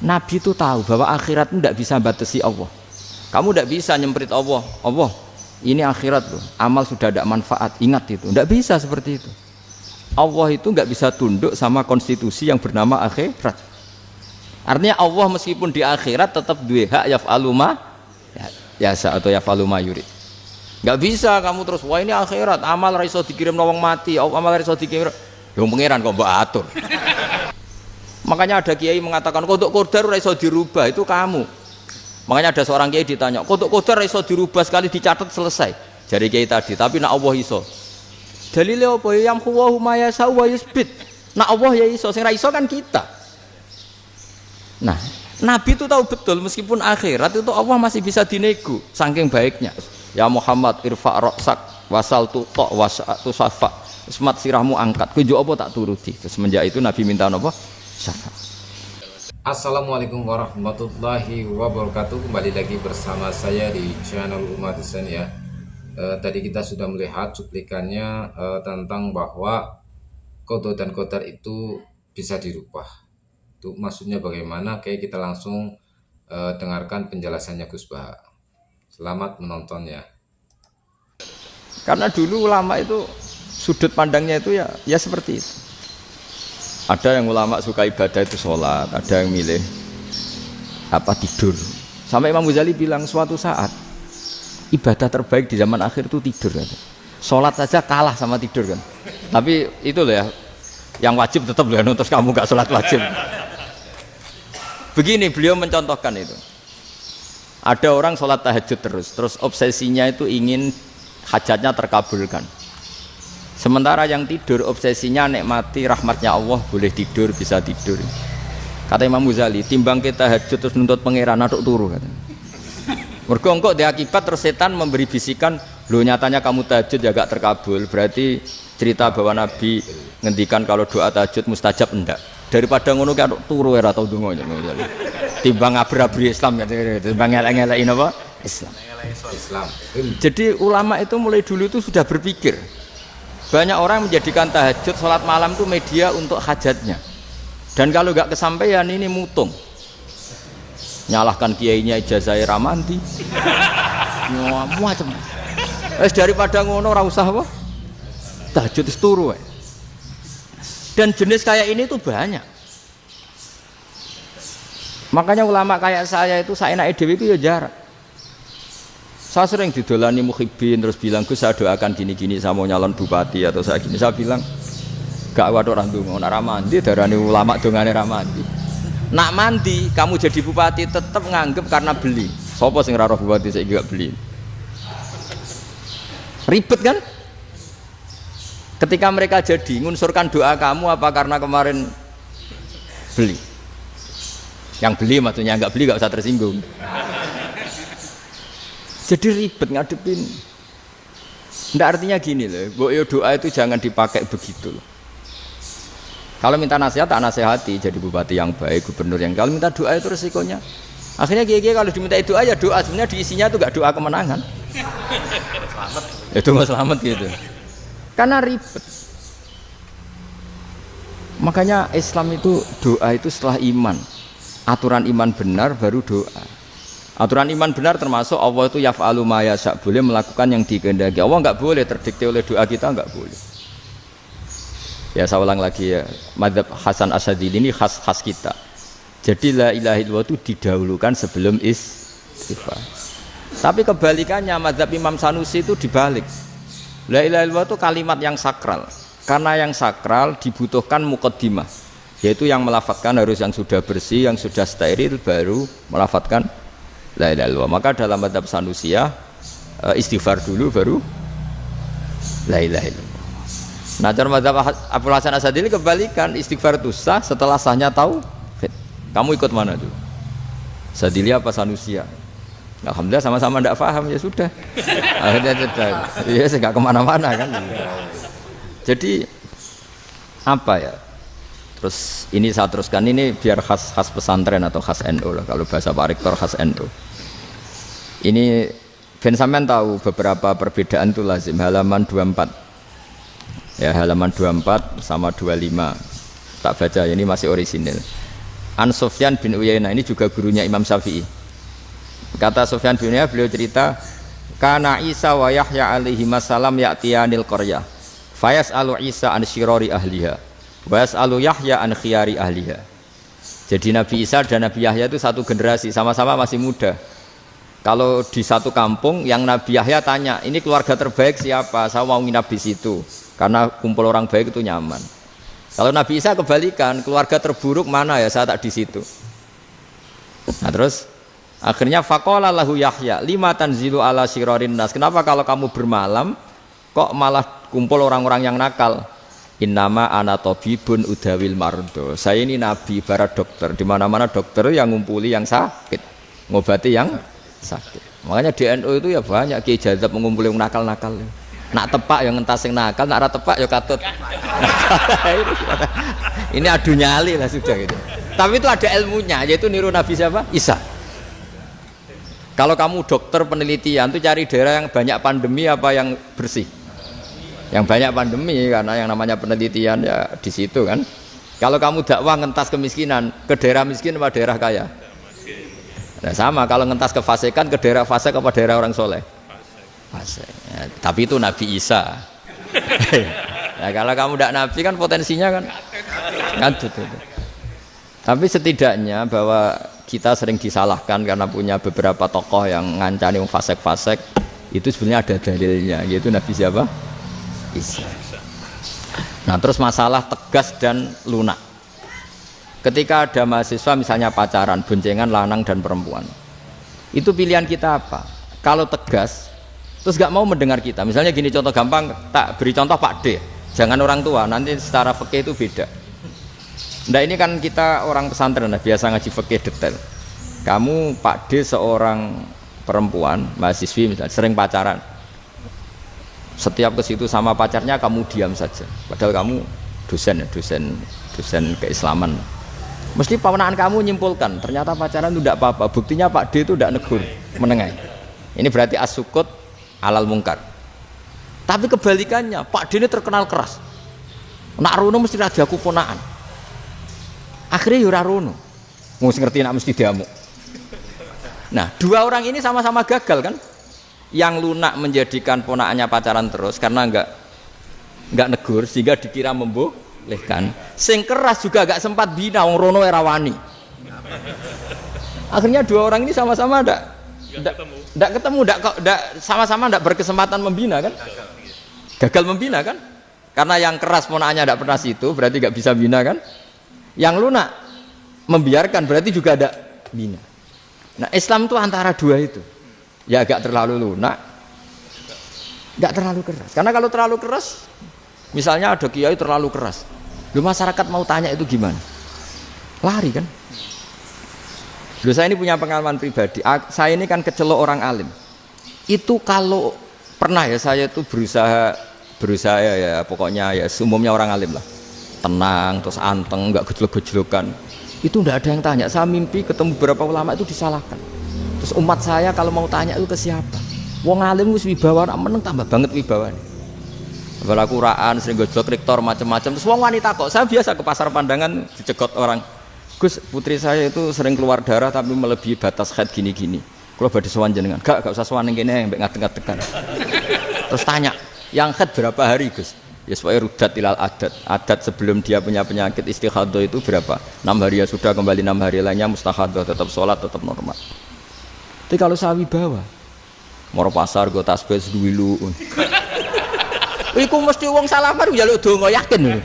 Nabi itu tahu bahwa akhirat itu tidak bisa batasi Allah. Kamu tidak bisa nyemprit Allah. Allah, ini akhirat loh. Amal sudah ada manfaat. Ingat itu. Tidak bisa seperti itu. Allah itu nggak bisa tunduk sama konstitusi yang bernama akhirat. Artinya Allah meskipun di akhirat tetap duwe hak yaf'alu ma yasa atau yaf'alu ma yurid. Nggak bisa kamu terus wah ini akhirat amal ra iso dikirim wong mati, amal ra iso dikirim. Yang pangeran kok mbok atur. Makanya ada kiai mengatakan kodok qadar ora iso dirubah, itu kamu. Makanya ada seorang kiai ditanya, kodok qadar ora iso dirubah sekali dicatat selesai. Jari kiai tadi, tapi nak Allah iso. Dalile apa? Yang huwa ma yasa wa yusbit. Nak Allah ya iso, sing ra iso kan kita. Nah, Nabi itu tahu betul meskipun akhirat itu Allah masih bisa dinego saking baiknya. Ya Muhammad irfa' ra'sak wasal tu ta' wasatu safa. Semat sirahmu angkat. Kowe apa tak turuti. Terus semenjak itu Nabi minta apa? Syafaat. Assalamualaikum warahmatullahi wabarakatuh. Kembali lagi bersama saya di channel Umat Desain ya. Tadi kita sudah melihat cuplikannya tentang bahwa qada dan qadar itu bisa dirubah. Itu maksudnya bagaimana? Oke, kita langsung dengarkan penjelasannya Gus Baha. Selamat menonton ya. Karena dulu ulama itu sudut pandangnya itu ya seperti itu. Ada yang ulama suka ibadah itu sholat, ada yang milih tidur. Sampai Imam Ghazali bilang suatu saat ibadah terbaik di zaman akhir itu tidur kan. Sholat saja kalah sama tidur kan. Tapi itu loh ya, yang wajib tetap loh, terus kamu gak sholat wajib. Begini beliau mencontohkan itu. Ada orang sholat tahajud terus obsesinya itu ingin hajatnya terkabulkan. Sementara yang tidur obsesinya nikmati rahmatnya Allah, boleh tidur, bisa tidur. Kata Imam Ghazali, timbang kita tahajud terus nuntut pangeran aduk turu kata. Mergo engko dia akibat terus setan memberi bisikan, "Lho nyatanya kamu tahajud ya gak terkabul." Berarti cerita bahwa Nabi ngendikan kalau doa tahajud mustajab enggak. Daripada ngono ki aduk turu ora tau ndonga. Timbang abri-abri Islam ya, timbang elek-elekin apa? Islam. Jadi ulama itu mulai dulu itu sudah berpikir. Banyak orang menjadikan tahajud, sholat malam itu media untuk hajatnya. Dan kalau nggak kesampaian ini mutung. Nyalahkan kiainya ijazah ramanti. Macam. Daripada ngono ora usah apa? Tahajud wis turu. Dan jenis kayak ini tuh banyak. Makanya ulama kayak saya itu saenake dhewe itu ya jarak. Saya sering didolani muhibbin terus bilang, "Gus, saya doakan gini-gini saya mau nyalon bupati atau saya gini." Saya bilang, "Gak waduh orang ndonga, ora mandi darani ulama dongane ra mandi." Nak mandi, kamu jadi bupati tetap nganggep karena beli. Sopo sing ora roh bupati saiki gak beli? Ribet kan? Ketika mereka jadi ngunsurkan doa kamu apa karena kemarin beli? Yang beli maksudnya nggak beli nggak usah tersinggung. Jadi ribet ngadepin. Nggak artinya gini loh, doa itu jangan dipakai begitu loh. Kalau minta nasihat tak nasihati jadi bupati yang baik, gubernur yang. Kalau minta doa itu resikonya. Akhirnya kiai kalau diminta doa ya doa, sebenarnya diisinya itu nggak doa kemenangan. Selamat. Itu nggak selamat gitu. Karena ribet. Makanya Islam itu doa itu setelah iman. Aturan iman benar baru doa. Aturan iman benar termasuk Allah itu yaf'alu ma yasha, boleh melakukan yang dikehendaki. Allah enggak boleh terdikte oleh doa kita, enggak boleh. Ya saya ulang lagi ya, mazhab Hasan Asyadzili ini khas kita. Jadi la ilaha illallah itu didahulukan sebelum istighfar. Tapi kebalikannya mazhab Imam Sanusi itu dibalik. La ilaha illallah itu kalimat yang sakral. Karena yang sakral dibutuhkan muqaddimah, yaitu yang melafadzkan harus yang sudah bersih, yang sudah steril baru melafadzkan la ilaha illallah. Maka dalam mazhab Sanusiyah istighfar dulu baru la ilaha illallah. Nah, cara mazhab Abdul Hasan Asyadzili kebalikan, istighfar itu sah setelah sahnya tauhid. Kamu ikut mana dulu? Asyadzili apa Sanusiyah? Alhamdulillah sama-sama tidak paham ya sudah. Akhirnya sudah. Ya saya nggak kemana-mana kan. Jadi apa ya? Terus ini saya teruskan, ini biar khas pesantren atau khas NU lah, kalau bahasa Pak Rektor khas NU. Ini Ben sampean tahu beberapa perbedaan itu lazim, halaman 24 ya, halaman 24 sama 25 tak baca, ini masih orisinil. An Sufyan bin Uyainah, ini juga gurunya Imam Syafi'i. Kata Sufyan bin Uyainah, beliau cerita, kana Isa wa Yahya alaihi salam ya'tiyanil qaryah fayas'alu Isa an syirari ahliha wa yas'alu Yahya an khiyari ahliha. Jadi Nabi Isa dan Nabi Yahya itu satu generasi, sama-sama masih muda. Kalau di satu kampung yang Nabi Yahya tanya, ini keluarga terbaik siapa? Saya mau nginap di situ karena kumpul orang baik itu nyaman. Kalau Nabi Isa kebalikan, keluarga terburuk mana ya, saya tak di situ. Nah terus akhirnya faqala lahu Yahya lima tanzilu ala syirarin nas. Kenapa kalau kamu bermalam kok malah kumpul orang-orang yang nakal? Innama ana tabibun udawil mardo. Saya ini nabi, ibarat dokter. Di mana-mana dokter yang ngumpuli yang sakit, ngobati yang sakit. Makanya di NU itu ya banyak Kiai Jazab mengumpuli yang nakal-nakal. Nak tepak yang ngentas yang nakal, nak ora tepak ya katut. Ini adu nyali lah sudah gitu. Tapi itu ada ilmunya, yaitu niru Nabi siapa? Isa. Kalau kamu dokter penelitian tuh cari daerah yang banyak pandemi apa yang bersih? Yang banyak pandemi, karena yang namanya penelitian ya di situ kan. Kalau kamu dakwah ngentas kemiskinan, ke daerah miskin apa daerah kaya? Nah sama, kalau ngentas kefasikan ke daerah fasik apa daerah orang soleh? Fasik. Ya, tapi itu Nabi Isa. Nah kalau kamu tidak Nabi kan potensinya kan itu. Tapi setidaknya bahwa kita sering disalahkan karena punya beberapa tokoh yang ngancani fasik-fasik, itu sebenarnya ada dalilnya, yaitu Nabi siapa? Isa. Nah terus masalah tegas dan lunak. Ketika ada mahasiswa misalnya pacaran, boncengan lanang dan perempuan, itu pilihan kita apa? Kalau tegas, terus gak mau mendengar kita. Misalnya gini, contoh gampang, tak beri contoh Pak D. Jangan orang tua, nanti secara fikih itu beda. Nah ini kan kita orang pesantren, biasa ngaji fikih detail. Kamu Pak D seorang perempuan, mahasiswi misalnya, sering pacaran. Setiap ke situ sama pacarnya kamu diam saja. Padahal kamu dosen keislaman. Mesti pamanaan kamu nyimpulkan, ternyata pacaran itu tidak apa-apa. Buktinya Pak D itu tidak negur, menengai. Ini berarti as-sukut alal mungkar. Tapi kebalikannya, Pak D ini terkenal keras. Nak rono mesti rajaku ponaan. Akhirnya yura rono. Mesti ngerti nak mesti diamuk. Nah, dua orang ini sama-sama gagal kan? Yang lunak menjadikan ponaannya pacaran terus karena enggak negur sehingga dikira membolehkan. Sing keras juga gak sempat bina wong rono era wani. Akhirnya dua orang ini sama-sama enggak ketemu, sama-sama enggak berkesempatan membina kan? Gagal membina kan? Karena yang keras ponaannya enggak pernah situ, berarti enggak bisa bina kan? Yang lunak membiarkan berarti juga ada bina. Nah, Islam itu antara dua itu. Ya agak terlalu lunak, enggak terlalu keras. Karena kalau terlalu keras, misalnya ada kiai terlalu keras, lu masyarakat mau tanya itu gimana? Lari kan? Lu saya ini punya pengalaman pribadi. Saya ini kan kecelok orang alim. Itu kalau pernah ya saya itu berusaha ya pokoknya ya umumnya orang alim lah. Tenang, terus anteng, enggak gejlok-gejlokan. Itu enggak ada yang tanya. Saya mimpi ketemu beberapa ulama itu disalahkan. Terus umat saya kalau mau tanya itu ke siapa? Wong alim wis wibawa, meneng tambah banget wibawane. Bala Quran sering gojlok rektor macam-macam. Terus wong wanita kok, saya biasa ke pasar pandangan dicegot orang. Gus, putri saya itu sering keluar darah tapi melebihi batas haid gini-gini. Kalau badhe sowan jenengan, gak usah sowan ning kene mbek ngadeg-ngadegan. Terus tanya, yang haid berapa hari, Gus? Ya supaya rudat ilal adat sebelum dia punya penyakit istihadah itu berapa? 6 hari ya sudah, kembali 6 hari lainnya mustahadah, tetap sholat, tetap normal. Tapi kalau sawi bawa moro pasar go tasbih duwilu. Iku mesti wong salaman njaluk donga yakin.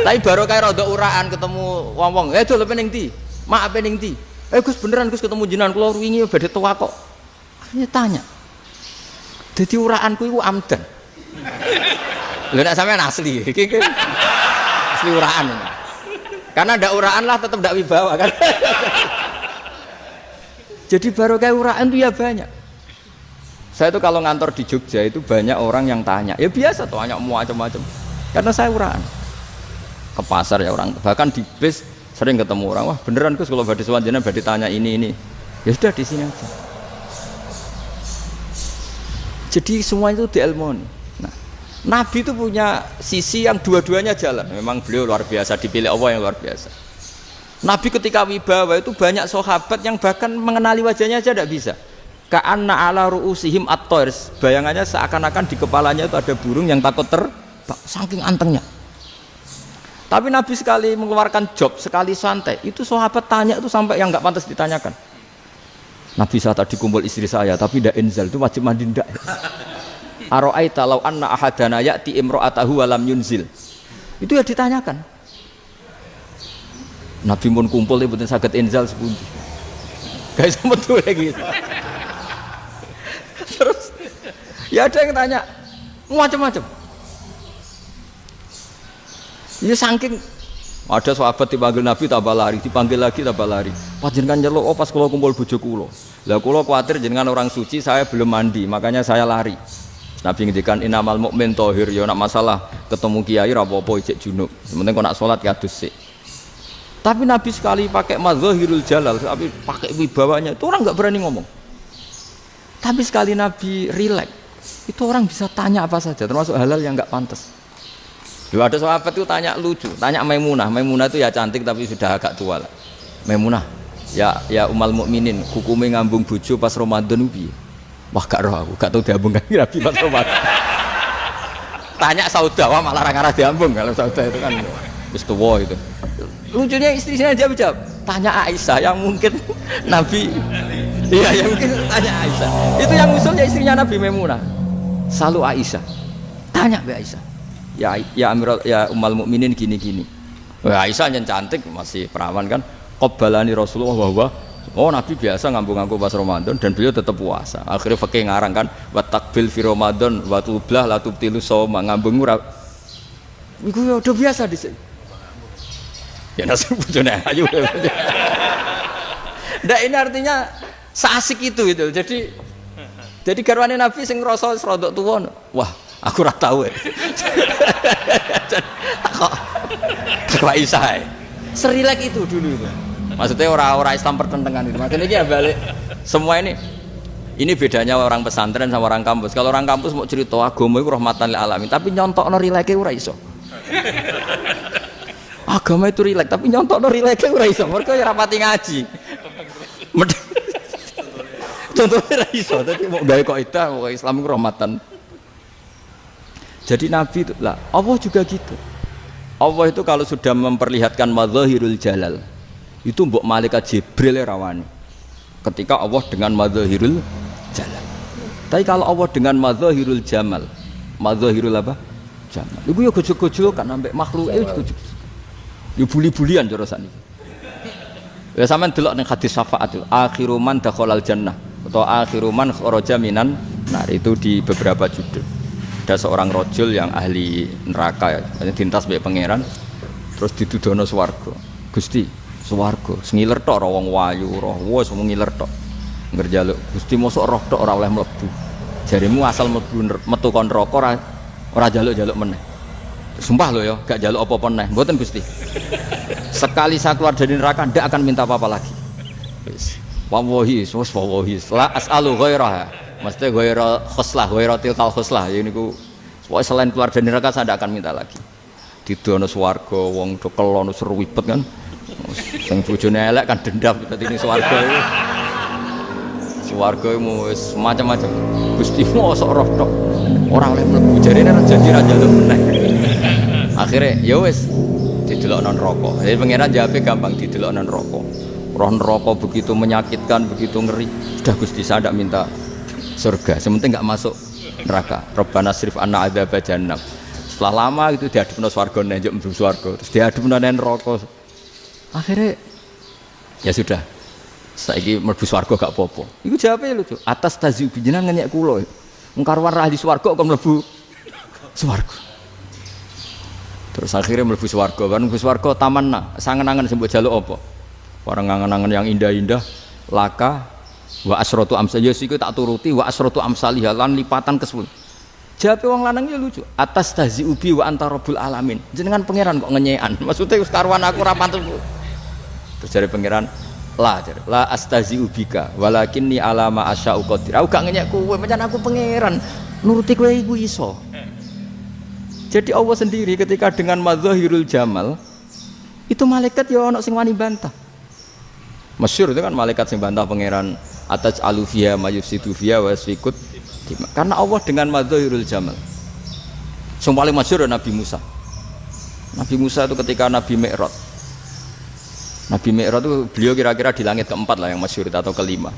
Tapi baru kayak rada uraan ketemu wong-wong, dol pening ndi? Mak pening ndi? Gus beneran Gus ketemu jenengan kula wingi badhe tuwa kok. Akhirnya tanya. Dadi uraanku iku amdan. Lha nek sampean asli, iki asli uraan. Karena ndak uraan lah tetap ndak wibawa kan. Jadi baru kayak uraan itu ya banyak. Saya itu kalau ngantor di Jogja itu banyak orang yang tanya. Ya biasa tuh tanya macam-macam. Karena saya uraan. Ke pasar ya orang, bahkan di bis sering ketemu orang. Wah beneran Gus kalau badhe sowan jenengan badhe tanya ini. Ya sudah di sini aja. Jadi semua itu diilmoni. Nah, Nabi itu punya sisi yang dua-duanya jalan. Memang beliau luar biasa, dipilih Allah yang luar biasa. Nabi ketika wibawa itu banyak sahabat yang bahkan mengenali wajahnya aja tidak bisa. Ka'anna ala ru'usihim at-toir, bayangannya seakan-akan di kepalanya itu ada burung yang takut terbang, saking antengnya. Tapi Nabi sekali mengeluarkan job, sekali santai, itu sahabat tanya itu sampai yang nggak pantas ditanyakan. Nabi saat tadi kumpul istri saya, tapi tidak inzal, itu wajib mandi ndak. Aro'aita law anna ahadana ya'ti imro'atahu walam yunzil. Itu ya ditanyakan. Nabi pun kumpul itu betul saged inzal sepundi. Guys, betul lagi. Terus ya ada yang tanya macam-macam. Ini saking ada sahabat dipanggil Nabi tambah lari, dipanggil lagi tambah lari. Panjenengan nyeluk, oh pas kula kumpul bojo kula. Lah kula kuwatir jenengan orang suci, saya belum mandi, makanya saya lari. Nabi ngendikan inamal mukmin thahir, ya nak masalah ketemu kiai ra apa-apa ijek junub. Sementing kok nak salat ya adus sik. Tapi Nabi sekali pakai mazahirul jalal, tapi pakai wibawanya, itu orang enggak berani ngomong. Tapi sekali Nabi rileks, itu orang bisa tanya apa saja, termasuk halal yang enggak pantas. Dulu ada sahabat itu tanya lucu, tanya Maimunah. Maimunah itu ya cantik tapi sudah agak tua lah. Maimunah, ya umal mukminin, hukume ngambung bojo pas Ramadan piye? Wah gak roh aku, gak tahu diambung kan Nabi pas Ramadan. Tanya Saudah, wah malah ngarah diambung. Kalau Saudah itu kan wis tuwa itu. Lucunya istrinya jawab, tanya Aisyah yang mungkin Nabi, iya yang mungkin tanya Aisyah. Itu yang usulnya istrinya Nabi Maimunah. Selalu Aisyah, tanya be Aisyah. Ya Amirul, ya umal mukminin gini-gini. Wah Aisyah yang cantik masih perawan kan. Qabbalani Rasulullah bahwa oh Nabi biasa ngambung-ngambung pas Ramadan dan beliau tetap puasa. Akhirnya fakih ngarang kan, wa takbil fi Ramadan wa tublah la tubtilu shauma, ngambung ora. Iku ya udah biasa di sini. Ya nasi bojone ayu. Ndak ini artinya seasik itu gitu. Jadi garwane Nabi sing ngrasa rodok tuwa. Wah, aku ora tahu. Tak Aisyah. Serilek itu dulu itu. Maksudnya orang-orang Islam pertentangan itu. Maksudnya ini ya balik semua ini bedanya orang pesantren sama orang kampus. Kalau orang kampus mau cerita agama itu rahmatan lil alamin, tapi nyontokno rileke ora iso. Agama itu rilek, tapi nyontokno rileke ora iso. Mergo ya rapati ngaji. Contohnya ora iso, dadi mau gawe kaidah kok Islam itu rahmatan. Jadi Nabi itu lah, Allah juga gitu. Allah itu kalau sudah memperlihatkan madzahirul jalal, itu mbok malaikat Jibril rawani ketika Allah dengan madzahirul jalal. Tapi kalau Allah dengan madzahirul jamal, madzahirul apa? Jamal. Iku ya gojok-gojok kan ambek makhluk gojok. Ya buli-bulian cara sakniki. Ya sampean delok ning hadis syafaat itu, akhiru man dakhalal jannah atau akhiru man kharaja minan nar, itu di beberapa judul. Ada seorang rojul yang ahli neraka ya, dintas mbek pangeran terus ditudono swarga. Gusti swarga sengiler tok ora wong wayu roh wis ngiler tok ngerjaluk Gusti mosok roh tok ora oleh mlebu jarimu asal mlebu metu kon neraka ora jaluk-jaluk meneh sumpah lho ya gak jaluk apa-apa meneh mboten Gusti sekali saya keluar dari neraka ndak akan minta apa-apa lagi wis wallahi la as'alu ghairaha mesti ghaira khuslah ghaira tilkal khuslah ya niku pokoke selain keluar dari neraka saya ndak akan minta lagi didono swarga wong do kelon seruwibet kan sing bojone elek kan dendam dadi ning swarga iku. Swarga iku wis macam-macam. Gusti mosok roh tok. Ora oleh mlebu jarene ra janji ra njaluk meneh. Akhire ya wis didelokno neraka. Jadi pangeran jawabe gampang didelokno neraka. Roh neraka begitu menyakitkan, begitu ngeri. Sudah Gusti saya ndak minta surga, sementing enggak masuk neraka. Rabbana srif anna adzab jahannam. Setelah lama itu diadepno swarga njuk mlebu swarga, terus diadepno neraka. Akhirnya ya sudah saiki mlebu swarga gak apa-apa. Iku jawabe lucu. Atas tazi jenengan ngenyek kula. Wong karwan ra di swarga kok mlebu swarga. Terus akhirnya mlebu swarga. Kan mlebu swarga tamanna, sangen-angen sing mbok jaluk apa? Barang angen-angen yang indah-indah, laka wa asratu amsal ya siku tak turuti wa asratu amsalih lan lipatan ke-10. Jawabe wong lanang ya lucu. Atas tazi ubi wa anta rabbul alamin. Jenengan pangeran kok ngenyekan. Maksudnya wis karwan aku ora pantes. Terus dari pangeran la astazi ubika walakinni alama asya'u qadir. Aku gak ngenyek kowe pancen aku pangeran nuruti kowe iku iso. Jadi Allah sendiri ketika dengan madzahirul jamal itu malaikat ya ono sing wani bantah. Masyhur itu kan malaikat sing bantah pangeran atas alufia mayusidu fiya wasfikut. Karena Allah dengan madzahirul jamal. Yang paling masyhur Nabi Musa. Nabi Musa itu ketika Nabi Mi'raj. Nabi Mi'raj itu beliau kira-kira di langit keempat lah yang masyhur atau kelima.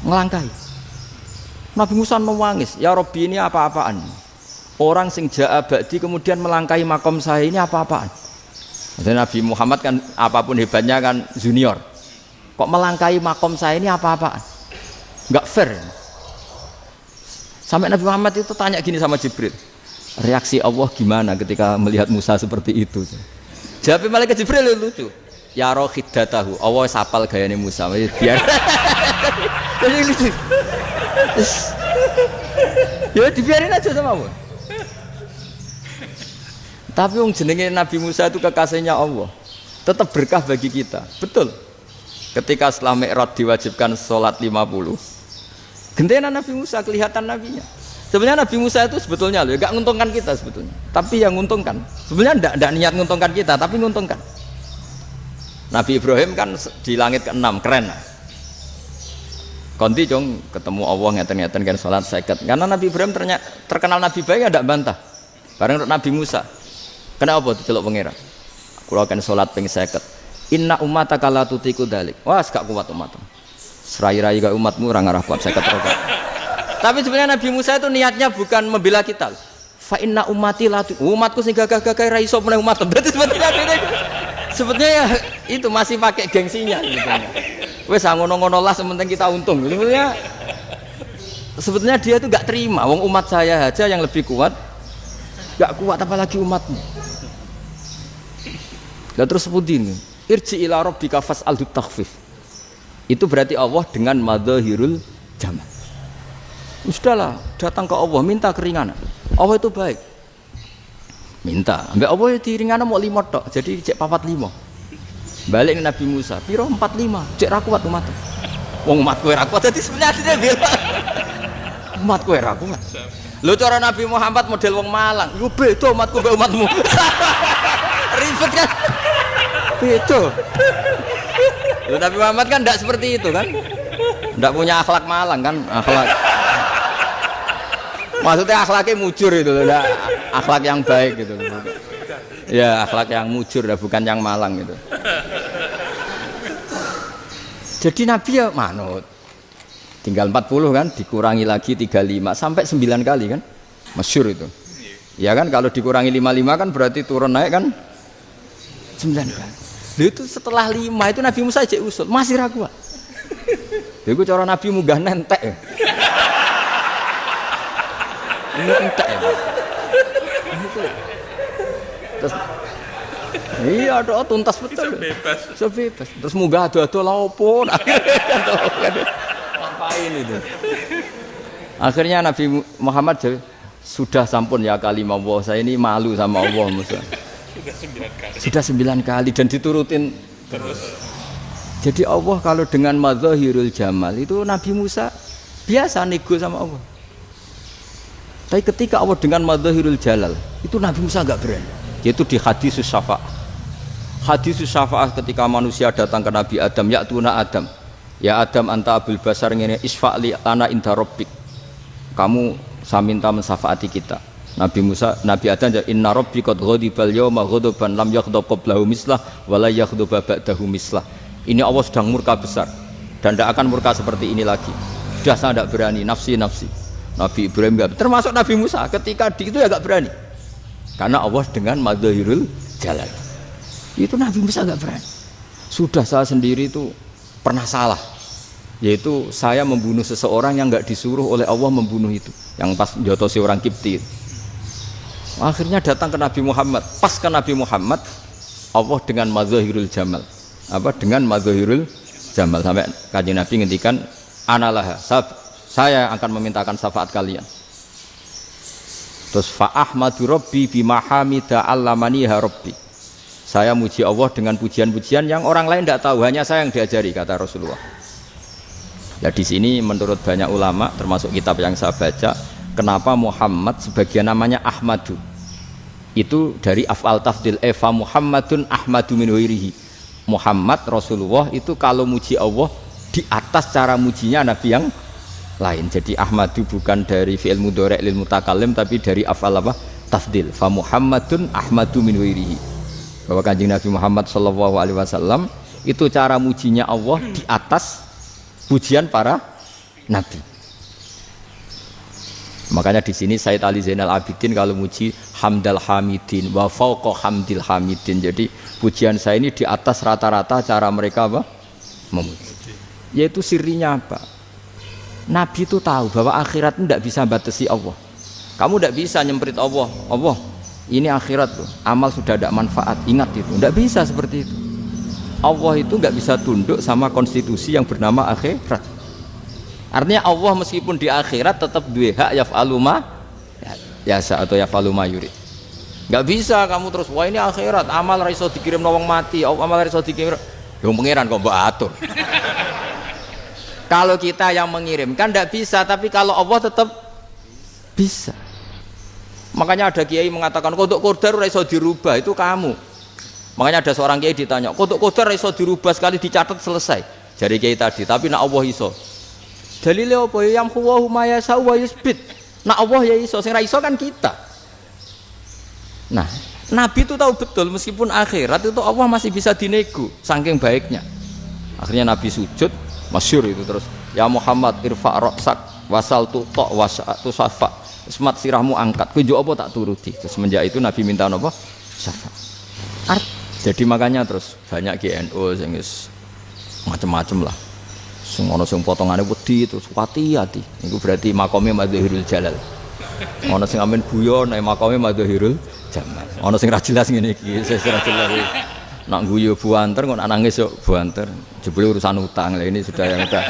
Ngelangkai. Nabi Musa nangis, ya Rabbi ini apa-apaan? Orang sing ja'a ba'di kemudian melangkai makom saya ini apa-apaan? Dan Nabi Muhammad kan apapun hebatnya kan junior. Kok melangkai makom saya ini apa-apaan? Enggak fair. Sampai Nabi Muhammad itu tanya gini sama Jibril. Reaksi Allah gimana ketika melihat Musa seperti itu? Jawab malaikat Jibril lucu. Ya rohidatahu, Allah sapal gayane Musa. Biar. Jadi lucu. Ya dibiarin aja sama Allah. Tapi yang jenenge Nabi Musa itu kekasihnya Allah. Tetap berkah bagi kita. Betul. Ketika setelah Mi'raj diwajibkan sholat 50. Gentena Nabi Musa kelihatan nabinya. Sebenarnya Nabi Musa itu sebetulnya loh, gak nguntungkan kita sebetulnya. Tapi yang nguntungkan. Sebenarnya enggak niat nguntungkan kita, tapi nguntungkan. Nabi Ibrahim kan di langit ke-6, keren. Konti jong ketemu Allah ngeten-ngeten kan sholat 50. Karena Nabi Ibrahim terkenal Nabi baik enggak bantah. Bareng Nabi Musa. Kenapa diceluk pangeran? Kula kan sholat ping 50. Inna ummataka la tutiku dzalik. Wah, gak kuat umatmu. Serai-rai gak umatmu ora ngarah kuat 50 rakaat. Tapi sebenarnya Nabi Musa itu niatnya bukan membela kita. Fa inna ummati la umatku sing gagah-gagah ra iso meneh umat. Berarti sebetulnya ya itu masih pakai gengsinya gitu. Wes ngono-ngono lah sementing kita untung. Sebetulnya dia itu enggak terima wong umat saya aja yang lebih kuat. Enggak kuat apalagi umatmu. Lah terus pudin irji ila rabbika fas'alhu takhfif. Itu berarti Allah dengan madzahirul jamal. Sudahlah, datang ke Allah minta keringanan. Allah itu baik. Minta, ambek Allah diringana mau 5 tok, jadi cek 45. Balik ke Nabi Musa, piro 45, cek ra kuat umat. Wong umat kowe ra kuat, dadi sebenarnya dia bilang umat kowe ra kuat. Lho cara Nabi Muhammad model wong Malang, yo beda umatku mbek umatmu. Ribet kan? Beda. Lho Nabi Muhammad kan enggak seperti itu kan? Enggak punya akhlak Malang kan, akhlak. Maksudnya akhlaknya mujur itu loh, akhlak yang baik gitu loh. Ya akhlak yang mujur, bukan yang Malang gitu. Jadi Nabi ya manut. Tinggal 40 kan, dikurangi lagi 35 sampai 9 kali kan, masyhur itu. Ya kan kalau dikurangi 55 kan berarti turun naik kan 9 kali. Lalu itu setelah 5 itu Nabi Musa cek usul masih ragu. Itu cara Nabi munggah nentek. Ini entek ya. Terus iya ada tuntas betul. Bisa bebas. Terus munggah ado-ado lha opo? Ngapain itu? Akhirnya Nabi Muhammad sudah sampun ya kalimah Allah, saya ini malu sama Allah Musa. Sudah 9 kali dan diturutin terus. Jadi Allah kalau dengan madzahirul jamal itu Nabi Musa biasa nego sama Allah. Tapi ketika Allah dengan madzahirul jalal itu Nabi Musa enggak berani. Yaitu di hadis syafa'ah. Hadis syafa'ah ketika manusia datang ke Nabi Adam, ya tuna Adam. Ya Adam anta abul basar ngene isfa'li lana inda rabbik. Kamu saya minta mensafaati kita. Nabi Musa, Nabi Adam inna rabbi qad ghadibal yawma ghadaban lam yaghdab qablahu mislah wa la yaghdab ba'dahu mislah. Ini Allah sedang murka besar dan tidak akan murka seperti ini lagi. Sudah saya tidak berani, nafsi. Nabi Ibrahim enggak, termasuk Nabi Musa ketika itu ya enggak berani. Karena Allah dengan madzahirul jalal. Itu Nabi Musa enggak berani. Sudah saya sendiri itu pernah salah. Yaitu saya membunuh seseorang yang enggak disuruh oleh Allah membunuh itu. Yang pas jotosi orang Kipti. Akhirnya datang ke Nabi Muhammad. Pas ke Nabi Muhammad Allah dengan madzahirul jamal. Apa dengan madzahirul jamal sampai Kanjeng Nabi ngendikan analah saya akan memintakan syafaat kalian. Terus fa ahmadu rabbi bima hamida allamaniha rabbi. Saya muji Allah dengan pujian-pujian yang orang lain tidak tahu, hanya saya yang diajari, kata Rasulullah. Ya di sini menurut banyak ulama termasuk kitab yang saya baca, kenapa Muhammad sebagian namanya Ahmadu. Itu dari af'al tafdil fa Muhammadun ahmadu min ghairihi. Muhammad Rasulullah itu kalau muji Allah di atas cara mujinya nabi yang lain. Jadi ahmadu bukan dari fi'il mudhari' lil mutakallim tapi dari af'al apa? Tafdil. Fa Muhammadun ahmadu min ghairihi. Bahwa Kanjeng Nabi Muhammad sallallahu alaihi wasallam itu cara mujinya Allah di atas pujian para nabi. Makanya di sini Sayyid Ali Zainal Abidin kalau muji hamdal hamidin wa fauqa hamdil hamidin. Jadi pujian saya ini di atas rata-rata cara mereka apa? Memuji. Yaitu sirinya apa? Nabi itu tahu bahwa akhirat itu tidak bisa batasi Allah. Kamu tidak bisa nyemprit Allah. Allah, ini akhirat tuh. Amal sudah tidak manfaat. Ingat itu. Tidak bisa seperti itu. Allah itu nggak bisa tunduk sama konstitusi yang bernama akhirat. Artinya Allah meskipun di akhirat tetap duwe hak yaf'alu ma yasa atau yaf'alu ma yurid. Enggak bisa kamu terus wah ini akhirat, amal ra iso dikirim wong mati, amal ra iso dikirim. Yo pangeran kok mbok atur. Kalau kita yang mengirimkan enggak bisa, tapi kalau Allah tetap bisa. Makanya ada kiai mengatakan kodok qadar ora iso dirubah, itu kamu. Makanya ada seorang kiai ditanya, kodok qadar ora iso dirubah sekali dicatat selesai. Jari kiai tadi, tapi nak Allah iso. Dalile apa ya yamhuwa ma yasha wa yusbit. Nah Allah ya iso, sing ra iso kan kita. Nah, Nabi itu tahu betul meskipun akhirat itu Allah masih bisa dinego saking baiknya. Akhirnya Nabi sujud, masyhur itu terus, ya Muhammad irfa' ra'sak wasal tuta wasatu safa. Semat sirahmu angkat, kowe njuk apa tak turuti. Terus semenjak itu Nabi minta apa? Syafa. Jadi makanya terus banyak GNU sing macam-macam lah. Sing ana sing potongane wedi terus hati-hati. Iku berarti makome Madzhirul Jalal. Ana sing amen guyon nek makome Madzhirul Jamal. Ana sing ra jelas ngene iki, sing ra jelas. Nak guyu buanter kok nangis yo buanter. Jebule urusan utang. Lah ini sudah yang udah.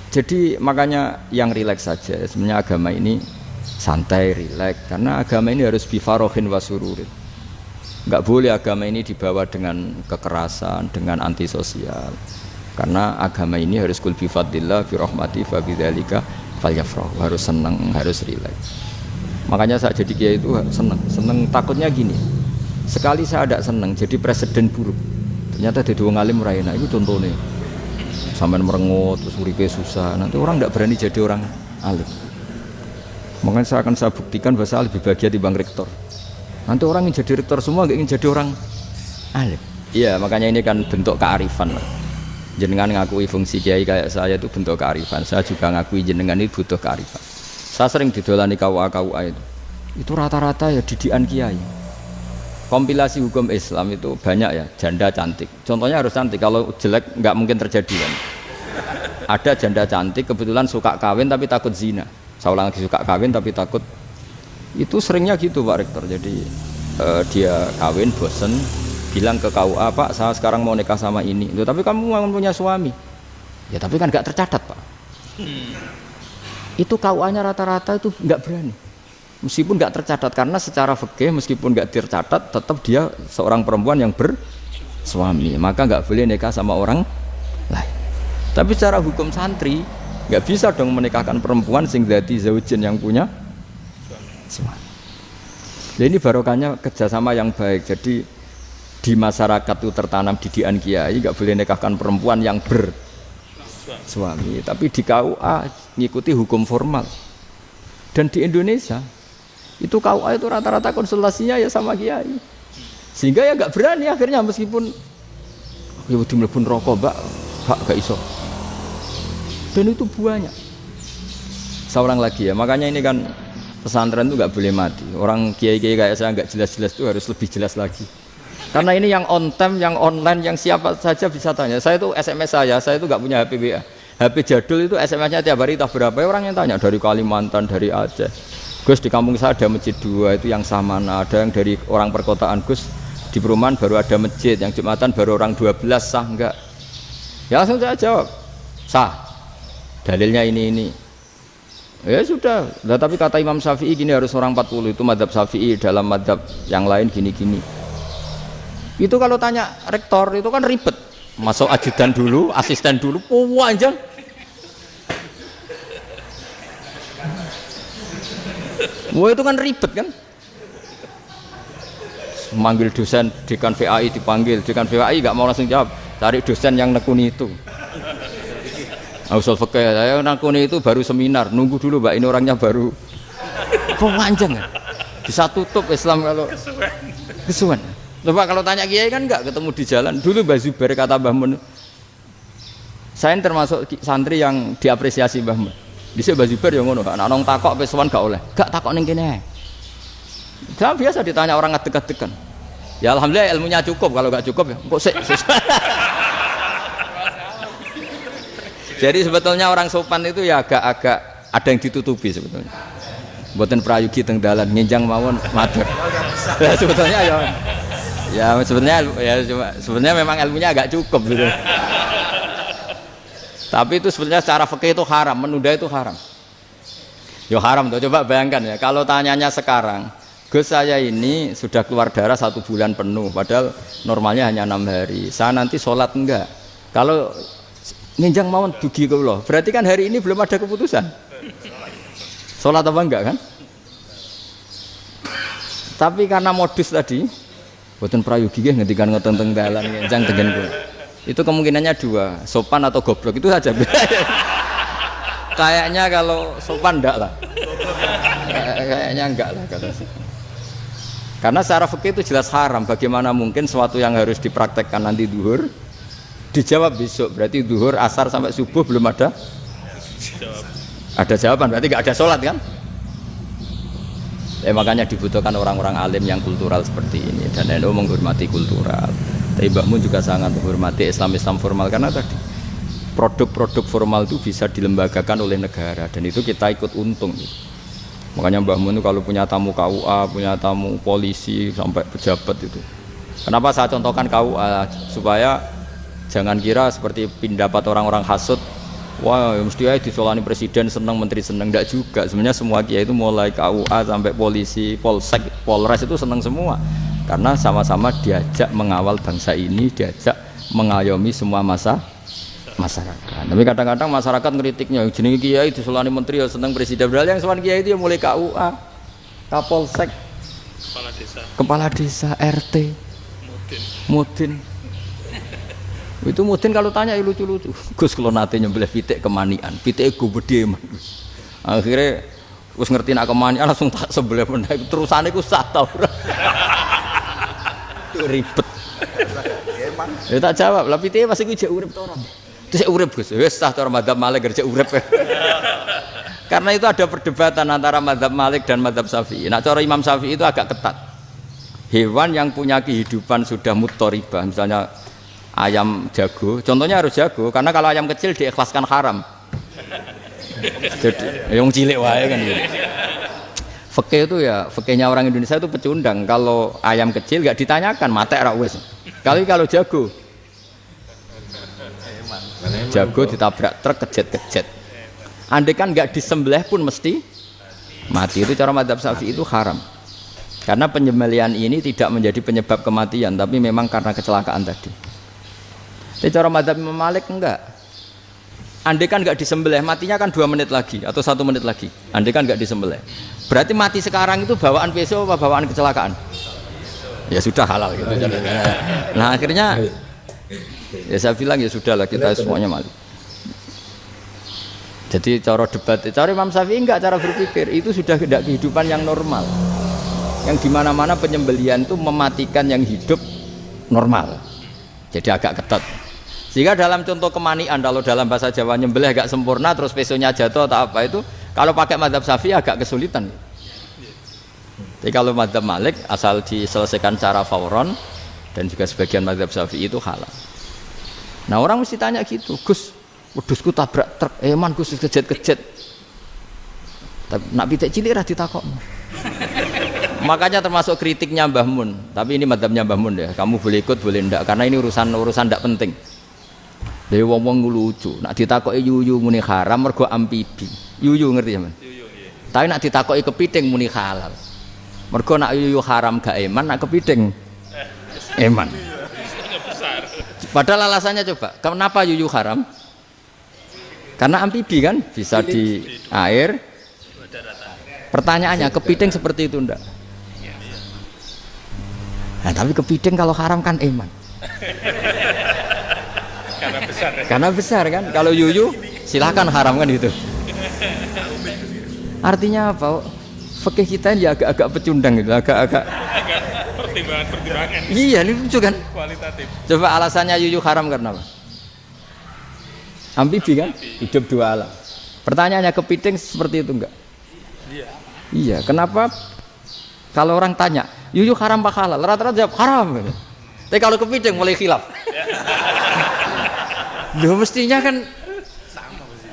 Jadi makanya yang rileks saja. Sebenarnya agama ini santai, rileks karena agama ini harus bifarohin wasururin. Enggak boleh agama ini dibawa dengan kekerasan, dengan antisosial. Karena agama ini harus kul bi fadlillah bi rahmati fa bidzalika falyafrahu, harus senang, harus rileks. Makanya saya jadi kiai itu senang takutnya gini. Sekali saya tidak senang jadi presiden buruk. Ternyata jadi wong alim ora enak. Itu contohnya. Sampai merengut terus uripe susah. Nanti orang tidak berani jadi orang alim. Makanya saya buktikan bahwa saya lebih bahagia dibanding rektor. Nanti orang ingin jadi rektor semua nggak ingin jadi orang alim. Iya, makanya ini kan bentuk kearifan. Jenengan ngakui fungsi kiai kayak saya itu bentuk kearifan. Saya juga ngakui jenengan ini butuh kearifan. Saya sering didolani KUA itu rata-rata ya didikan kiai. Kompilasi hukum Islam itu banyak ya, janda cantik. Contohnya harus cantik, kalau jelek nggak mungkin terjadi kan. Ada janda cantik kebetulan suka kawin tapi takut zina. Saya ulang lagi, suka kawin tapi takut. Itu seringnya gitu Pak Rektor. Jadi dia kawin bosen, bilang ke KUA, Pak saya sekarang mau nikah sama ini. Loh, tapi kamu mau punya suami. Ya tapi kan nggak tercatat Pak. Itu KUA-nya rata-rata itu nggak berani. Meskipun nggak tercatat, karena secara fikih meskipun nggak tercatat tetap dia seorang perempuan yang bersuami, maka nggak boleh nikah sama orang lain. Tapi secara hukum santri nggak bisa dong menikahkan perempuan sing dadi zaujin yang punya suami. Jadi ini barokahnya kerjasama yang baik. Jadi di masyarakat itu tertanam didikan kiai nggak boleh nikahkan perempuan yang bersuami. Tapi di KUA ngikuti hukum formal. Dan di Indonesia itu KUA itu rata-rata konsultasinya ya sama kiai, sehingga ya nggak berani akhirnya meskipun ya udah mlebu rokok mbak gak iso. Dan itu banyak. Seorang lagi ya, makanya ini kan pesantren itu nggak boleh mati. Orang kiai-kiai kayak saya nggak jelas-jelas itu harus lebih jelas lagi. Karena ini yang on time, yang online, yang siapa saja bisa tanya. Saya itu SMS saya itu nggak punya HP WA. HP jadul itu SMS-nya tiap hari tak berapa, orang yang tanya dari Kalimantan, dari Aceh. Gus di kampung saya ada masjid 2 itu yang Samana, ada yang dari orang perkotaan, Gus di perumahan baru ada masjid, yang Jumatan baru orang 12, sah enggak? Ya langsung saya jawab, sah. Dalilnya ini. Ya sudah, nah, tapi kata Imam Syafi'i gini harus orang 40, itu madzhab Syafi'i, dalam madzhab yang lain gini-gini. Itu kalau tanya rektor itu kan ribet. Masuk ajudan dulu, asisten dulu, panjang. Wah itu kan ribet kan. terus memanggil dosen dekan VAI dipanggil, dekan VAI nggak mau langsung jawab, cari dosen yang nekuni itu. Usul fikih saya nekuni itu baru seminar, nunggu dulu Mbak ini orangnya baru. Kok panjang ya? Bisa tutup Islam kalau kesuwen. Coba kalau tanya kiai kan nggak ketemu di jalan. Dulu Mbah Zubair kata Mbah Mun, saya termasuk santri yang diapresiasi Mbah Mun. Bisa Mbah Zubair yang ngono, anak nong takok pesuan gak oleh, gak takok ning kene. Jangan biasa ditanya orang ngadeg-adegan. Ya alhamdulillah ilmunya cukup, kalau gak cukup ya kok sik. Jadi sebetulnya orang sopan itu ya agak-agak ada yang ditutupi sebetulnya. Mboten prayogi teng dalan nginjang mawon matur. Ya sebetulnya ya sebenarnya memang ilmunya agak cukup gitu. Tapi itu sebenarnya secara fikih itu haram, menunda itu haram. Yo haram tuh, coba bayangkan ya, kalau tanyanya sekarang, Gus saya ini sudah keluar darah 1 bulan penuh, padahal normalnya hanya 6 hari. Saya nanti sholat enggak? Kalau nginjang mawon dugi kula, berarti kan hari ini belum ada keputusan. Sholat apa enggak kan? Tapi karena modus tadi, boten prayogi nggih ngendikan ngoten teng dalan nginjang tengen kula. Itu kemungkinannya 2, sopan atau goblok itu saja. Kayaknya kalau sopan enggak lah. Kayaknya enggak lah kata saya. Karena secara fikih itu jelas haram. Bagaimana mungkin sesuatu yang harus dipraktekkan nanti duhur dijawab besok? Berarti duhur, asar sampai subuh belum ada jawaban. Berarti enggak ada sholat kan? Makanya dibutuhkan orang-orang alim yang kultural seperti ini. Dan NU menghormati kultural. Tapi Mbak Mun juga sangat menghormati Islam formal karena tadi produk-produk formal itu bisa dilembagakan oleh negara dan itu kita ikut untung. Makanya Mbah Mun itu kalau punya tamu KUA, punya tamu polisi sampai pejabat itu. Kenapa saya contohkan KUA supaya jangan kira seperti pendapat orang-orang hasud, wah mesti aja disolani presiden senang, menteri senang. Enggak juga. Sebenarnya semua kiai itu mulai KUA sampai polisi, polsek, polres itu senang semua. Karena sama-sama diajak mengawal bangsa ini, diajak mengayomi semua masyarakat. Tapi kadang-kadang masyarakat ngeritiknya, jenenge kiai disolani menteri ya seneng presiden. Padahal yang sowan kiai itu ya mulai KUA, Kapolsek, kepala desa, RT, Mudin. Itu Mudin kalau tanya ya lucu-lucu. Gus kalau nate nyembelih pitik kemanian, pitike gede man. Akhirnya wis ngerti nak kemanian langsung tak sembelih meneh. Terusane ku sah ta ora. Ribet. Ya tak jawab, lah pitike pas iku jek urip to ora? Terus urip Gus, wis sah cara madzhab Malik kerja urip. Karena itu ada perdebatan antara madzhab Malik dan madzhab Syafi'i. Nah, cara Imam Syafi'i itu agak ketat. Hewan yang punya kehidupan sudah mutharibah, misalnya ayam jago, contohnya harus jago, karena kalau ayam kecil diikhlaskan haram. Jadi yang cilik wae kan gitu. Fikih itu ya, fikihnya orang Indonesia itu pecundang. Kalau ayam kecil nggak ditanyakan, matek ra wis. Kalau jago ditabrak truk kejet-kejet. Andai kan nggak disembelih pun mesti mati. Itu cara madzhab Syafi'i itu haram. Karena penyembelihan ini tidak menjadi penyebab kematian, tapi memang karena kecelakaan tadi. Tapi cara madzhab Imam Malik enggak. Andai kan nggak disembelih, matinya kan 2 menit lagi atau 1 menit lagi. Andai kan nggak disembelih, berarti mati sekarang itu bawaan peso apa bawaan kecelakaan? Ya sudah halal gitu. Nah akhirnya ya saya bilang ya sudah lah kita semuanya mati. Jadi cara debat, cara Imam Syafi'i enggak, cara berpikir itu sudah tidak kehidupan yang normal. Yang dimana-mana penyembelihan itu mematikan yang hidup normal. Jadi agak ketat. Sehingga dalam contoh kemanian, kalau dalam bahasa Jawa nyembelih agak sempurna terus pesonya jatuh atau apa itu, kalau pakai madzhab Syafi'i agak kesulitan. Jadi kalau madzhab Malik asal diselesaikan secara fauron dan juga sebagian madzhab Syafi'i itu halal. Nah orang mesti tanya gitu, Gus, wedhusku tabrak truk, man Gus kejet-kejet. Tapi nak pitik cilik ra ditakokno. Makanya termasuk kritiknya Mbah Mun, tapi ini madzhabnya Mbah Mun ya. Kamu boleh ikut boleh ndak karena ini urusan ndak penting. Dewe wong-wong lucu, nak ditakoki yuyu muni haram mergo amfibi. Yuyu ngerti ya, Man? Yuyu nggih. Tapi nak ditakoki kepiting muni halal. Mergo nak yuyu haram gak eman, nak kepiting eman. Padahal alasannya coba, kenapa yuyu haram? Karena amfibi kan, bisa di air. Pertanyaannya, kepiting seperti itu ndak? Nah, tapi kepiting kalau haram kan iman. Karena besar ya. Karena besar kan. Kalau yuyu silahkan haram kan gitu. Artinya apa? Fikih kita ini agak-agak pecundang gitu, agak-agak. Agak pertimbangan. Iya, ini lucu kan? Kualitatif. Coba alasannya yuyu haram karena apa? Amfibi kan? Hidup dua alam. Pertanyaannya kepiting seperti itu enggak? Iya. Iya, kenapa kalau orang tanya, yuyu haram apa halal? Rata-rata jawab haram. Tapi kalau kepiting mulai khilaf. Loh mestinya kan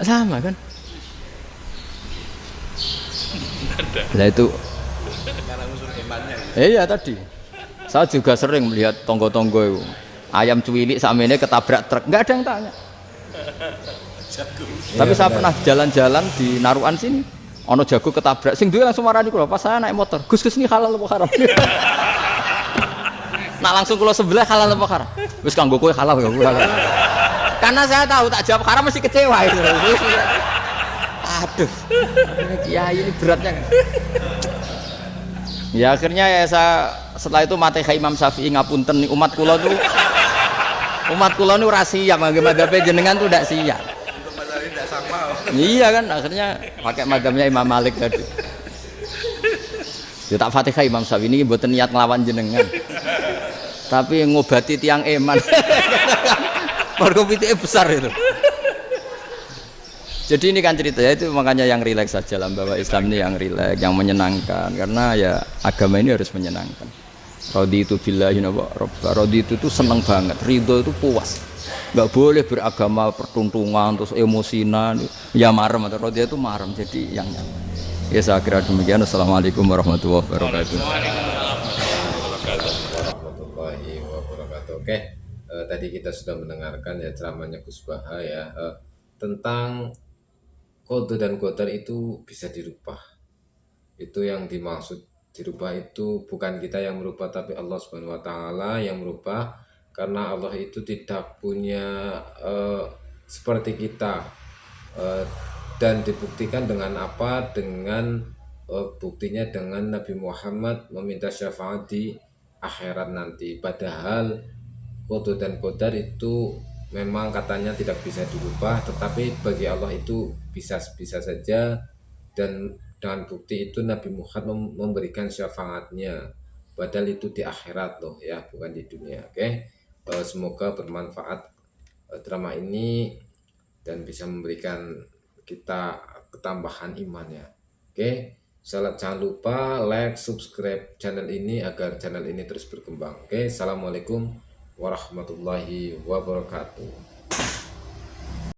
sama kan? Nah itu. Karena unsur imannya. Iya tadi. Saya juga sering melihat tonggo-tonggo itu. Ayam cuwilik sakmene ketabrak truk, enggak ada yang tanya. Tapi saya pernah jalan-jalan di Narukan sini. Ono jago ketabrak, sing duwe langsung marani kula pas saya naik motor. Gus ini halal apa haram? Nak langsung kula sebelah halal apa haram? Wis kanggo kowe halal ya halal. Karena saya tahu tak jawab haram mesti kecewa itu. Aduh. Ini kiai ini beratnya. Ya akhirnya ya saya setelah itu mate Imam Syafi'i ngapunten umat kula tuh ora siap mangke madzhab jenengan tuh ndak siap. Iya kan akhirnya pakai madhabnya Imam Malik tadi. Ya tak Fatihah Imam Syafi'i ini mboten niat nglawan jenengan. Tapi ngobati tiang eman. Mergo pitike besar itu. Jadi ini kan cerita ya itu makanya yang rileks saja lah bahwa Islam ini yang rileks, yang menyenangkan karena ya agama ini harus menyenangkan. Raditu billahi robba. Raditu itu seneng banget, ridho itu puas. Enggak boleh beragama pertuntungan terus emosinan ya marem atau dia itu marem jadi yang nyaman. Ya saya kira demikian. Assalamualaikum warahmatullahi wabarakatuh. Warahmatullahi wabarakatuh. Oke, tadi kita sudah mendengarkan ya ceramahnya Gus Baha ya tentang kode dan qadar itu bisa dirubah. Itu yang dimaksud dirubah itu bukan kita yang merubah tapi Allah Subhanahu wa taala yang merubah. Karena Allah itu tidak punya seperti kita dan dibuktikan dengan apa? Dengan buktinya dengan Nabi Muhammad meminta syafaat di akhirat nanti. Padahal qada dan qadar itu memang katanya tidak bisa dirubah, tetapi bagi Allah itu bisa saja dan dengan bukti itu Nabi Muhammad memberikan syafaatnya. Padahal itu di akhirat loh ya, bukan di dunia. Oke. Semoga bermanfaat drama ini dan bisa memberikan kita ketambahan imannya. Oke, jangan lupa like, subscribe channel ini agar channel ini terus berkembang. Oke, assalamualaikum warahmatullahi wabarakatuh.